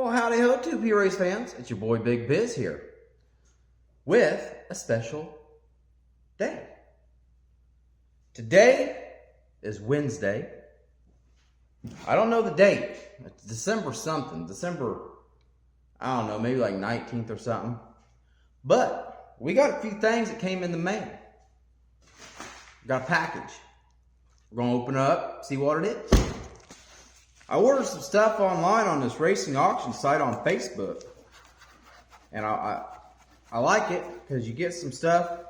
Well, howdy ho, 2P Race fans. It's your boy Big Biz here with a special day. Today is Wednesday. I don't know the date. It's December something. December, I don't know, maybe like 19th or something. But we got a few things that came in the mail. Got a package. We're going to open it up, see what it is. I ordered some stuff online on this racing auction site on Facebook. And I like it because you get some stuff.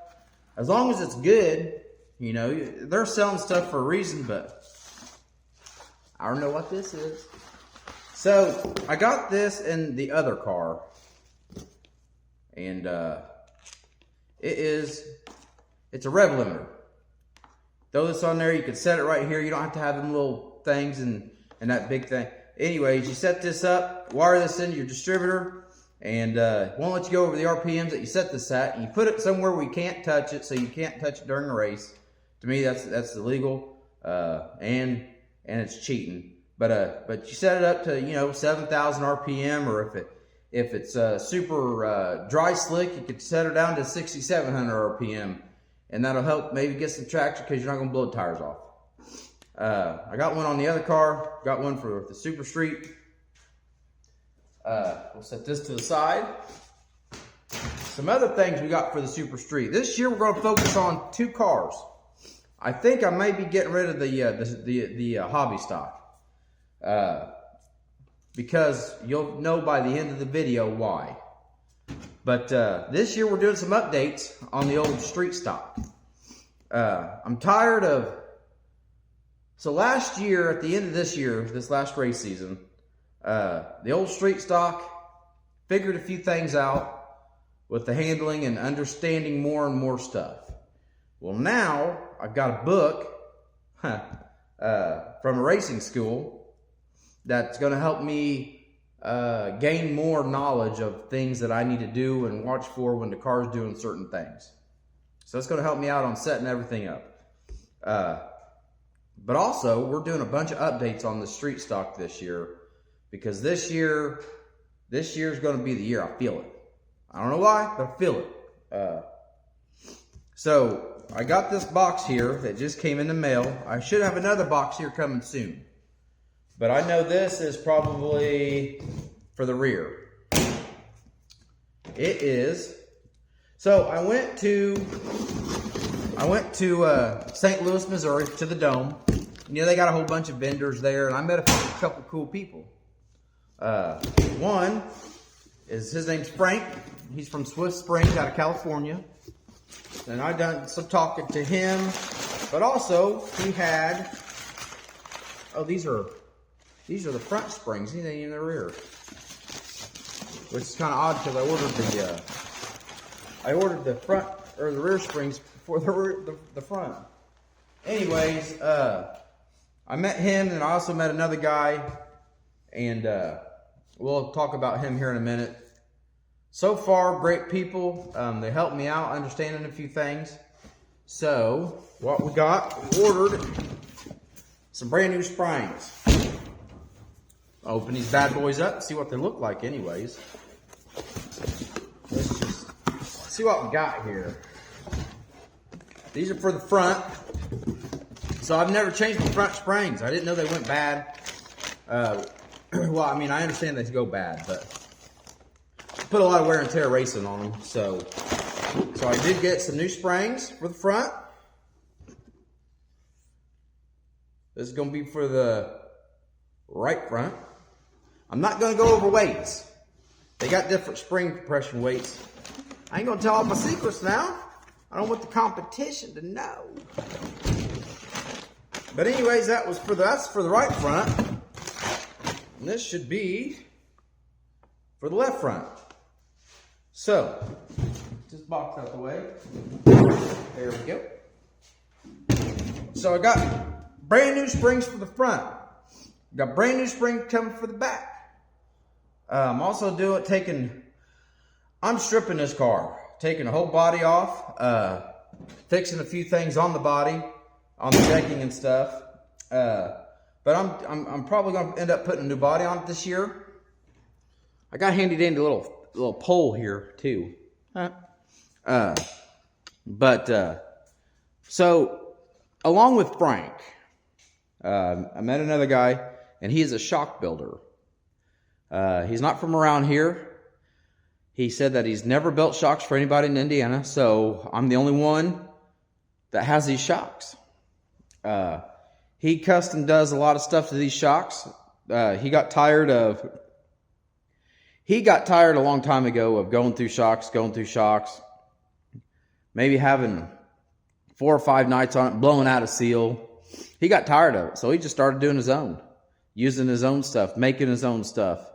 As long as it's good, you know, they're selling stuff for a reason, but I don't know what this is. So I got this in the other car. And it's a rev limiter. Throw this on there, you can set it right here. You don't have to have them little things and that big thing. Anyways, you set this up, wire this into your distributor, and won't let you go over the RPMs that you set this at. And you put it somewhere where you can't touch it, so you can't touch it during the race. To me, that's illegal, and it's cheating. But you set it up to 7,000 RPM, or if it's super dry slick, you could set it down to 6,700 RPM, and that'll help maybe get some traction because you're not gonna blow the tires off. I got one on the other car, got one for the Super Street. We'll set this to the side. Some other things we got for the Super Street. This year we're going to focus on 2 cars. I think I may be getting rid of the hobby stock. Because you'll know by the end of the video why. But this year we're doing some updates on the old street stock. I'm tired of... So last year, at the end of this last race season, the old street stock figured a few things out with the handling and understanding more and more stuff. Well, now I've got a book from a racing school that's going to help me gain more knowledge of things that I need to do and watch for when the car's doing certain things. So it's going to help me out on setting everything up. But also, we're doing a bunch of updates on the street stock this year, because this year's going to be the year. I feel it. I don't know why, but I feel it. So I got this box here that just came in the mail. I should have another box here coming soon, but I know this is probably for the rear. It is. So I went to St. Louis, Missouri, to the Dome. They got a whole bunch of vendors there, and I met a couple cool people. One is, his name's Frank. He's from Swift Springs out of California. And I done some talking to him, but also he had, these are the front springs. These ain't in the rear, which is kind of odd because I ordered the front or the rear springs for the front. Anyways, I met him, and I also met another guy, and we'll talk about him here in a minute. So far, great people. They helped me out understanding a few things. So what we got, we ordered some brand new springs. I'll open these bad boys up and see what they look like anyways. Let's just see what we got here. These are for the front. So I've never changed the front springs. I didn't know they went bad. Well, I mean, I understand they go bad, but I put a lot of wear and tear racing on them. So I did get some new springs for the front. This is going to be for the right front. I'm not going to go over weights. They got different spring compression weights. I ain't going to tell all my secrets now. I don't want the competition to know. But anyways, that's for the right front. And this should be for the left front. So, just box out the way. There we go. So I got brand new springs for the front. Got brand new springs coming for the back. I'm also I'm stripping this car. Taking the whole body off. Fixing a few things on the body. On the decking and stuff. But I'm probably going to end up putting a new body on it this year. I got handy dandy little pole here too. So along with Frank, I met another guy, and he is a shock builder. He's not from around here. He said that he's never built shocks for anybody in Indiana, so I'm the only one that has these shocks. He custom does a lot of stuff to these shocks. He got tired a long time ago of going through shocks, maybe having 4 or 5 nights on it, blowing out a seal. He got tired of it, so he just started doing his own, using his own stuff, making his own stuff.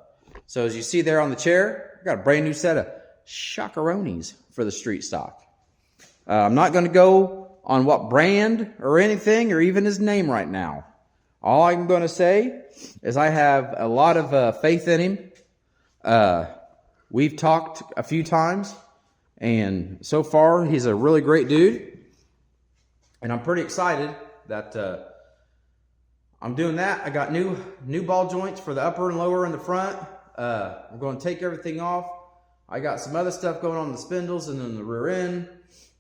So as you see there on the chair, I got a brand new set of Shockaronis for the street stock. I'm not going to go on what brand or anything or even his name right now. All I'm going to say is I have a lot of faith in him. We've talked a few times, and so far he's a really great dude. And I'm pretty excited that I'm doing that. I got new ball joints for the upper and lower in the front. I'm going to take everything off. I got some other stuff going on in the spindles and in the rear end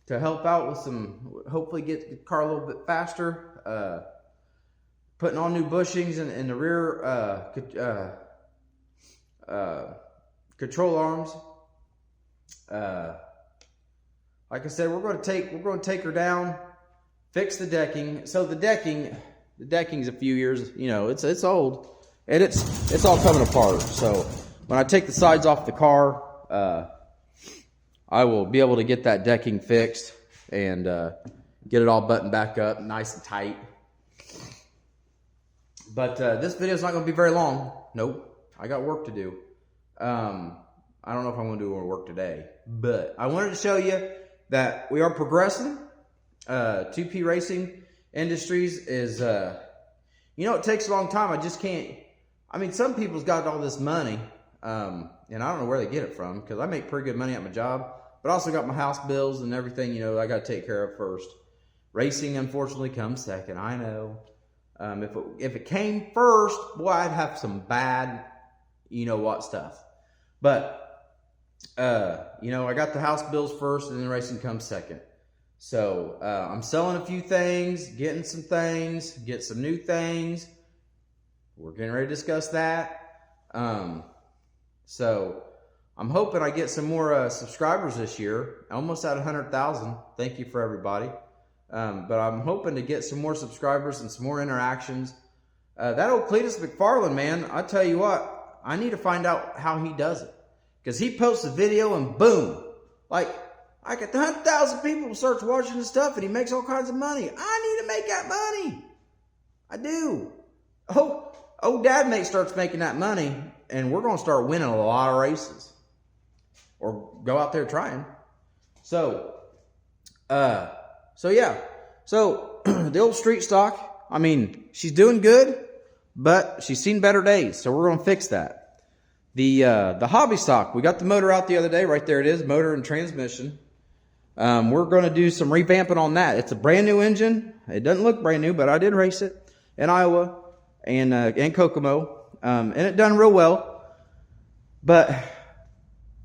to help out with some, hopefully get the car a little bit faster. Putting on new bushings in the rear control arms. Like I said, we're going to take her down, fix the decking. So the decking's a few years, it's old. And it's all coming apart. So when I take the sides off the car, I will be able to get that decking fixed and get it all buttoned back up nice and tight. But this video is not going to be very long. Nope. I got work to do. I don't know if I'm going to do more work today. But I wanted to show you that we are progressing. 2P Racing Industries is, it takes a long time. I just can't. I mean, some people's got all this money, and I don't know where they get it from, because I make pretty good money at my job, but I also got my house bills and everything, I got to take care of first. Racing, unfortunately, comes second. I know. If it came first, boy, I'd have some bad, what stuff. But, I got the house bills first, and then racing comes second. So, I'm selling a few things, getting some things, get some new things. We're getting ready to discuss that. So I'm hoping I get some more subscribers this year. Almost at 100,000. Thank you for everybody. But I'm hoping to get some more subscribers and some more interactions. That old Cletus McFarland, man, I tell you what, I need to find out how he does it. Because he posts a video and boom. Like, I get 100,000 people start watching his stuff and he makes all kinds of money. I need to make that money. I do. Old Dad Mate starts making that money, and we're going to start winning a lot of races. Or go out there trying. So yeah. So, the old street stock, I mean, she's doing good, but she's seen better days, so we're going to fix that. The hobby stock, we got the motor out the other day. Right there it is, motor and transmission. We're going to do some revamping on that. It's a brand new engine. It doesn't look brand new, but I did race it in Iowa. And Kokomo, and it done real well. But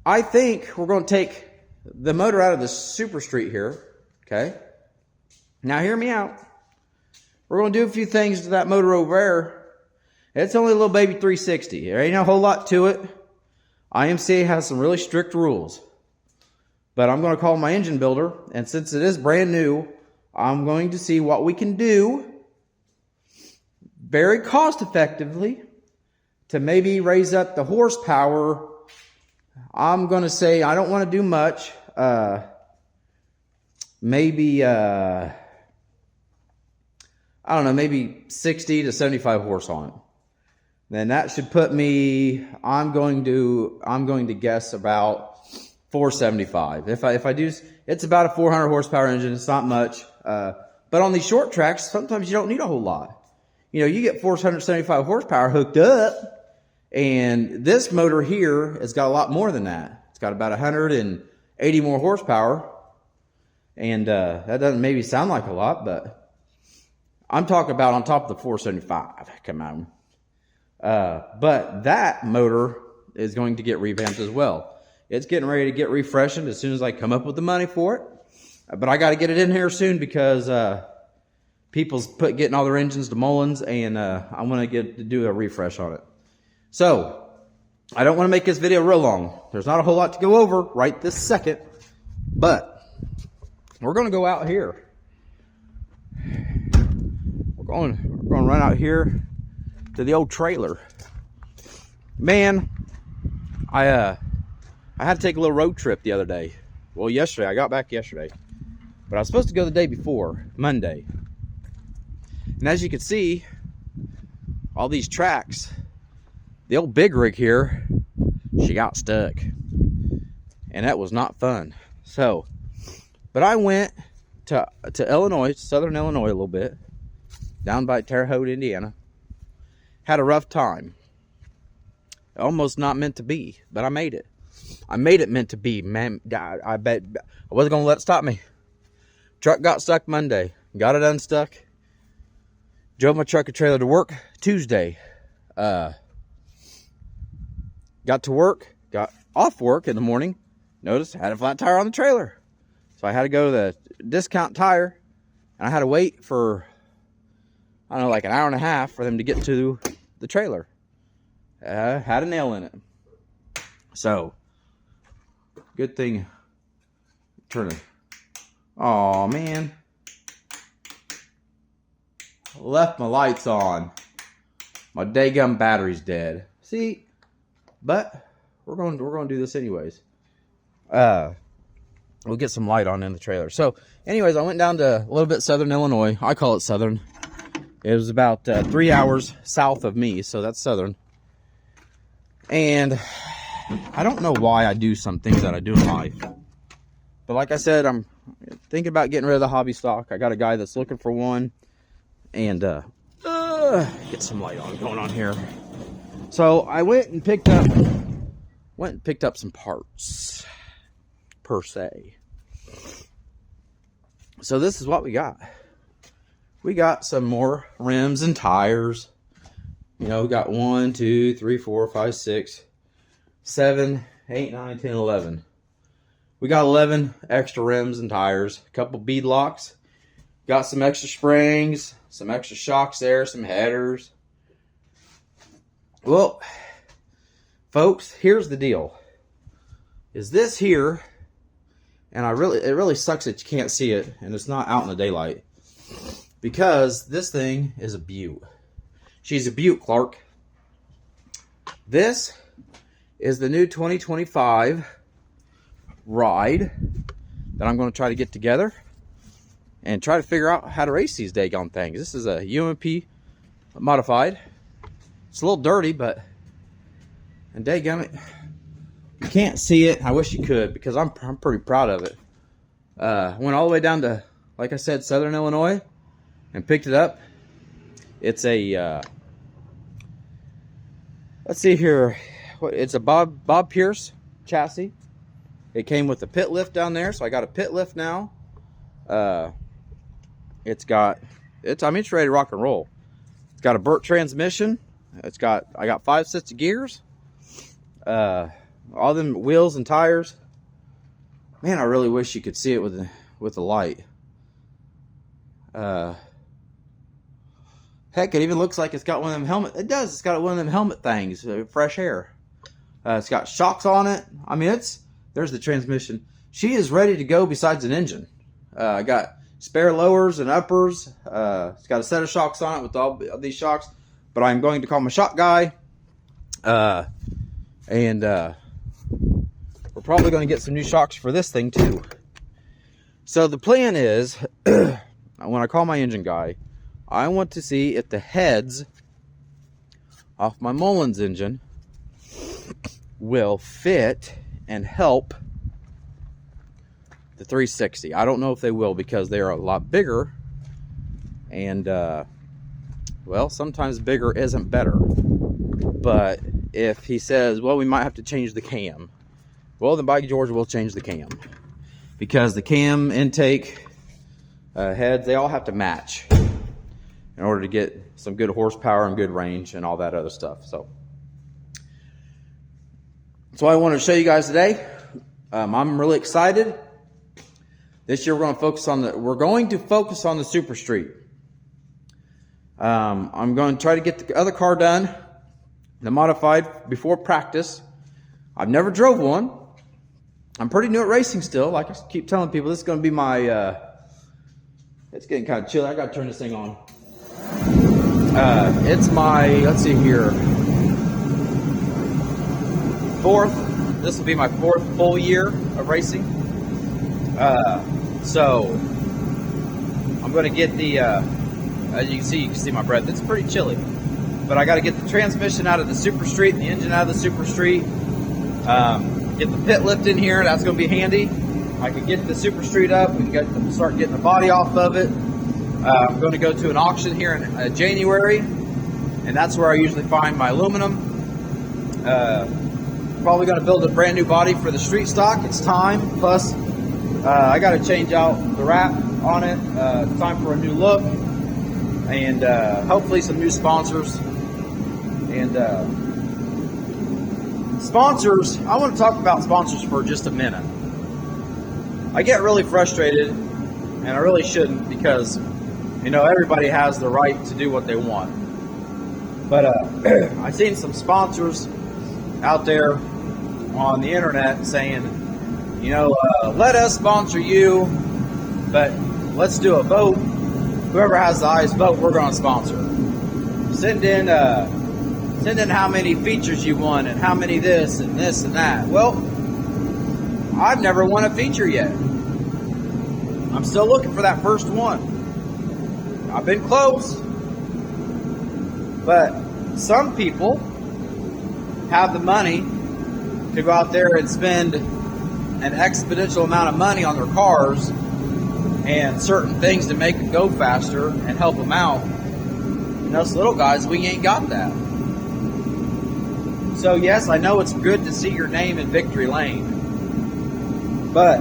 I think we're going to take the motor out of the Super Street here, okay? Now hear me out. We're going to do a few things to that motor over there. It's only a little baby 360. There ain't a whole lot to it. IMCA has some really strict rules. But I'm going to call my engine builder, and since it is brand new, I'm going to see what we can do very cost effectively to maybe raise up the horsepower. I'm going to say I don't want to do much. Maybe, I don't know, maybe 60 to 75 horse on it. Then that should put me, I'm going to guess about 475. If I do, it's about a 400 horsepower engine. It's not much. But on these short tracks, sometimes you don't need a whole lot. You get 475 horsepower hooked up, and this motor here has got a lot more than that. It's got about 180 more horsepower, and that doesn't maybe sound like a lot, but I'm talking about on top of the 475. Come on. But that motor is going to get revamped as well. It's getting ready to get refreshened as soon as I come up with the money for it. But I got to get it in here soon because people's getting all their engines to Mullins, and I want to get to do a refresh on it. So I don't want to make this video real long. There's not a whole lot to go over right this second, but we're going to go out here. We're going to run out here to the old trailer. Man, I had to take a little road trip the other day. Well, yesterday. I got back yesterday. But I was supposed to go the day before, Monday. And as you can see, all these tracks, the old big rig here, she got stuck. And that was not fun. So, but I went to Illinois, southern Illinois a little bit, down by Terre Haute, Indiana. Had a rough time. Almost not meant to be, but I made it. I made it meant to be, man. I bet I wasn't going to let it stop me. Truck got stuck Monday. Got it unstuck. Drove my truck and trailer to work Tuesday. Got to work. Got off work in the morning. Noticed I had a flat tire on the trailer. So I had to go to the Discount Tire. And I had to wait for, I don't know, like an hour and a half for them to get to the trailer. Had a nail in it. So, good thing. Turn it. Oh man, left my lights on. My daygum battery's dead. See, but we're going to do this anyways. We'll get some light on in the trailer. So, anyways, I went down to a little bit southern Illinois. I call it southern. It was about 3 hours south of me, so that's southern. And I don't know why I do some things that I do in life. But like I said, I'm thinking about getting rid of the hobby stock. I got a guy that's looking for one. And get some light going on here. So I went and picked up some parts, per se. So this is what we got. We got some more rims and tires. You know, we got 1, 2, 3, 4, 5, 6, 7, 8, 9, 10, 11. We got 11 extra rims and tires, a couple bead locks, got some extra springs, some extra shocks there, some headers. Well, folks, here's the deal. Is this here, and it really sucks that you can't see it, and it's not out in the daylight, because this thing is a beaut. She's a beaut, Clark. This is the new 2025 ride that I'm going to try to get together and try to figure out how to race these daggone things. This is a UMP modified. It's a little dirty, but and daggone it, you can't see it. I wish you could, because I'm pretty proud of it. Went all the way down to, like I said, southern Illinois and picked it up. It's a let's see here. It's a Bob Pierce chassis. It came with a pit lift down there, so I got a pit lift now. It's ready to rock and roll. It's got a Burt transmission. I got 5 sets of gears. All them wheels and tires. Man, I really wish you could see it with the light. Heck, it even looks like it's got one of them helmet. It does. It's got one of them helmet things. Fresh air. It's got shocks on it. I mean, there's the transmission. She is ready to go besides an engine. I got spare lowers and uppers. It's got a set of shocks on it with all these shocks. But I'm going to call my shock guy. And we're probably going to get some new shocks for this thing too. So the plan is, when I call my engine guy, I want to see if the heads off my Mullins engine will fit and help the 360. I don't know if they will, because they are a lot bigger, and well, sometimes bigger isn't better. But if he says, well, we might have to change the cam, well, then by George, we'll change the cam, because the cam intake heads, they all have to match in order to get some good horsepower and good range and all that other stuff. So That's what I wanted to show you guys today. I'm really excited. This year we're going to focus on the Super Street. I'm going to try to get the other car done, the modified, before practice. I've never drove one. I'm pretty new at racing still. Like I keep telling people, this is going to be my, it's getting kind of chilly. I got to turn this thing on. It's my, let's see here, this will be my fourth full year of racing. So I'm going to get the, as you can see my breath. It's pretty chilly, but I got to get the transmission out of the Super Street, the engine out of the Super Street, get the pit lift in here. That's going to be handy. I can get the Super Street up. We can start getting the body off of it. I'm going to go to an auction here in January, and that's where I usually find my aluminum. Probably going to build a brand new body for the street stock. It's time. Plus, I got to change out the wrap on it. It's time for a new look, and hopefully some new sponsors. And sponsors, I want to talk about sponsors for just a minute. I get really frustrated, and I really shouldn't, because everybody has the right to do what they want. But I've seen some sponsors out there on the internet saying, let us sponsor you, but let's do a vote. Whoever has the highest vote, we're going to sponsor. Send in how many features you want and how many this and this and that. Well, I've never won a feature yet. I'm still looking for that first one. I've been close. But some people have the money to go out there and spend an exponential amount of money on their cars and certain things to make them go faster and help them out. And us little guys, we ain't got that. So yes, I know it's good to see your name in victory lane, but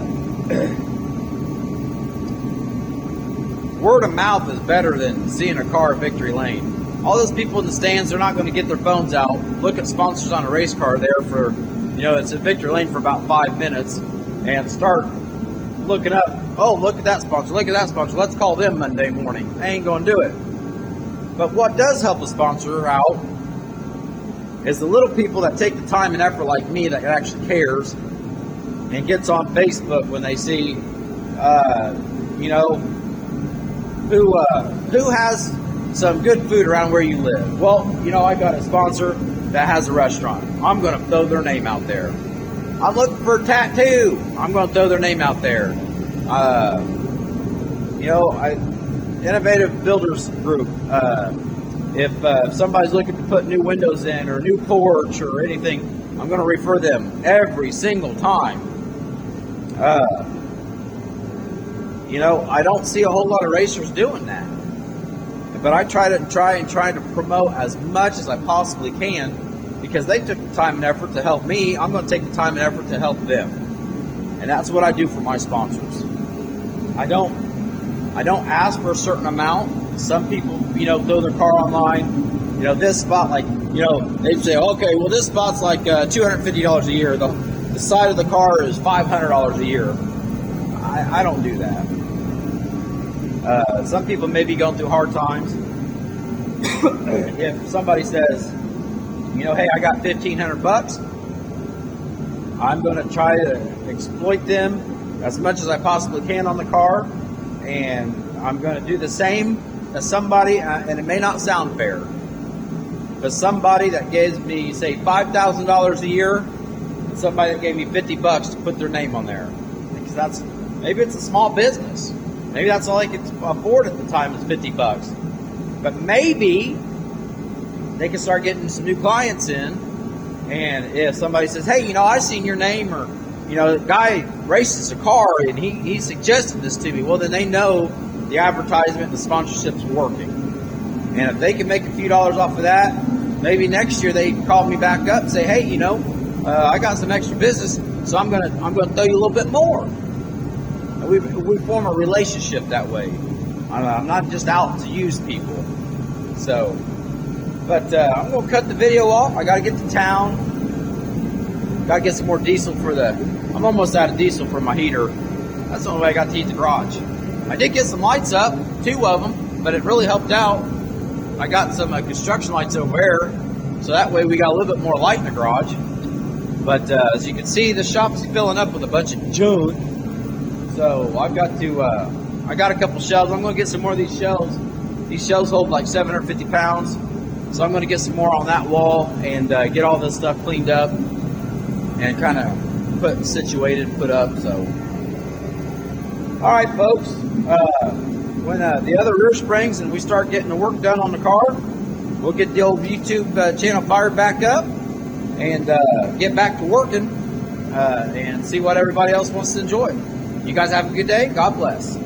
word of mouth is better than seeing a car in victory lane. All those people in the stands, they're not going to get their phones out, look at sponsors on a race car there for, it's in victory lane for about 5 minutes, and start looking up, oh, look at that sponsor, let's call them Monday morning. I ain't going to do it. But what does help a sponsor out is the little people that take the time and effort, like me, that actually cares and gets on Facebook when they see, who has some good food around where you live. Well, I got a sponsor that has a restaurant. I'm going to throw their name out there. I'm looking for a tattoo. I'm going to throw their name out there. Innovative Builders Group. If somebody's looking to put new windows in or a new porch or anything, I'm going to refer them every single time. I don't see a whole lot of racers doing that, but I try to promote as much as I possibly can, because they took the time and effort to help me. I'm going to take the time and effort to help them, and that's what I do for my sponsors. I don't ask for a certain amount. Some people, throw their car online. This spot, they say, okay, well, this spot's like $250 a year. The side of the car is $500 a year. I don't do that. Some people may be going through hard times. If somebody says, hey, I got $1,500, I'm going to try to exploit them as much as I possibly can on the car, and I'm going to do the same as somebody, and it may not sound fair, but somebody that gives me, say, $5,000 a year, and somebody that gave me $50 to put their name on there, because maybe it's a small business. Maybe that's all I could afford at the time is $50. But maybe they can start getting some new clients in. And if somebody says, hey, I seen your name, or, the guy races a car and he suggested this to me, well, then they know the advertisement, the sponsorship's working. And if they can make a few dollars off of that, maybe next year they call me back up and say, hey, I got some extra business, so I'm gonna throw you a little bit more. We form a relationship that way. I'm not just out to use people. So, but I'm going to cut the video off. I got to get to town. Gotta get some more diesel for the, I'm almost out of diesel for my heater. That's the only way I got to heat the garage. I did get some lights up, 2 of them, but it really helped out. I got some construction lights over there, so that way we got a little bit more light in the garage. But as you can see, the shop's filling up with a bunch of junk. So I've got to, I got a couple shelves. I'm going to get some more of these shelves. These shelves hold like 750 pounds. So I'm going to get some more on that wall and get all this stuff cleaned up and kind of put situated, put up. So, all right, folks. When the other rear springs and we start getting the work done on the car, we'll get the old YouTube channel fired back up and get back to working and see what everybody else wants to enjoy. You guys have a good day. God bless.